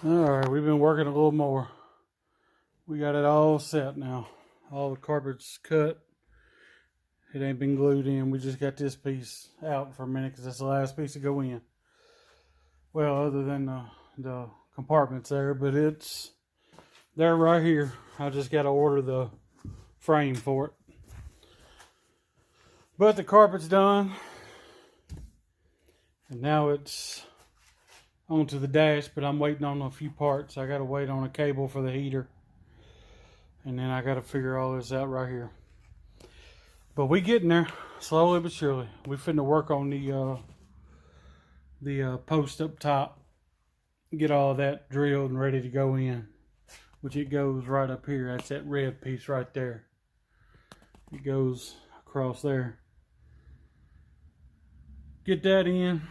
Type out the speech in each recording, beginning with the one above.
Alright, we've been working a little more. We got it all set now. All the carpet's cut. It ain't been glued in. We just got this piece out for a minute because that's the last piece to go in. Well, other than the compartments there, but it's there right here. I just got to order the frame for it. But the carpet's done. And now it's onto the dash, but I'm waiting on a few parts. I got to wait on a cable for the heater. And then I got to figure all this out right here. But we getting there, slowly but surely. We finna work on the post up top. Get all that drilled and ready to go in. Which it goes right up here. That's that red piece right there. It goes across there. Get that in.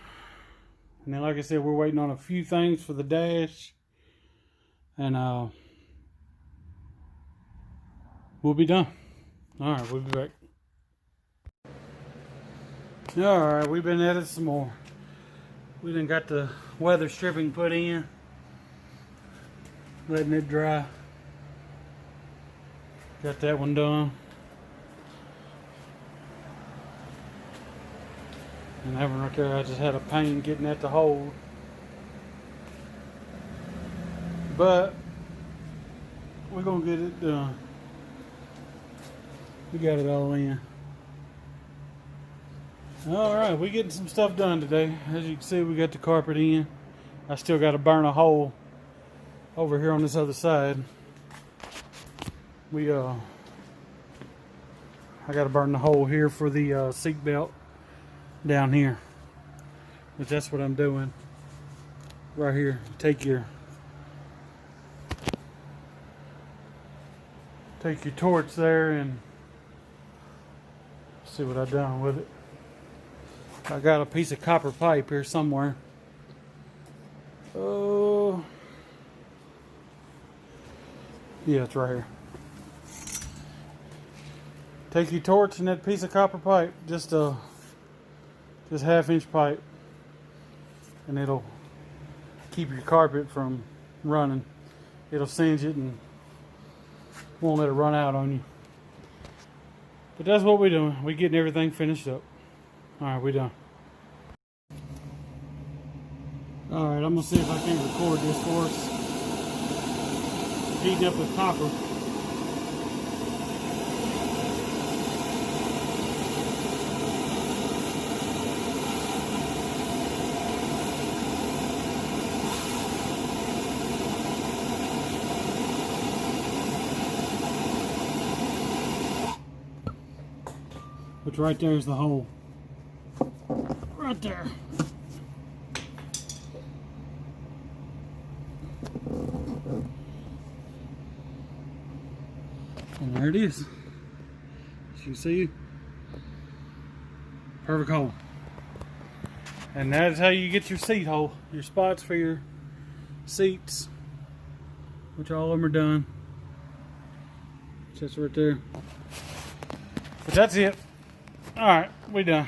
And then, like I said, we're waiting on a few things for the dash. And we'll be done. Alright, we'll be back. Alright, we've been at it some more. We done got the weather stripping put in. Letting it dry. Got that one done. And that one right there, I just had a pain getting that to hold. But we're gonna get it done. We got it all in. Alright, we're getting some stuff done today. As you can see, we got the carpet in. I still got to burn a hole over here on this other side. I got to burn the hole here for the seat belt down here. Which that's what I'm doing. Right here. Take your torch there and see what I've done with it. I got a piece of copper pipe here somewhere. Oh, yeah, it's right here. Take your torch and that piece of copper pipe, just half-inch pipe, and it'll keep your carpet from running. It'll singe it and won't let it run out on you. But that's what we're doing. We're getting everything finished up. Alright, we done. Alright, I'm going to see if I can record this for us. Heating up with copper. Which right there is the hole. Right there. And there it is. As you see, perfect hole. And that is how you get your seat hole, your spots for your seats, which all of them are done. Just right there. But that's it. All right, we done.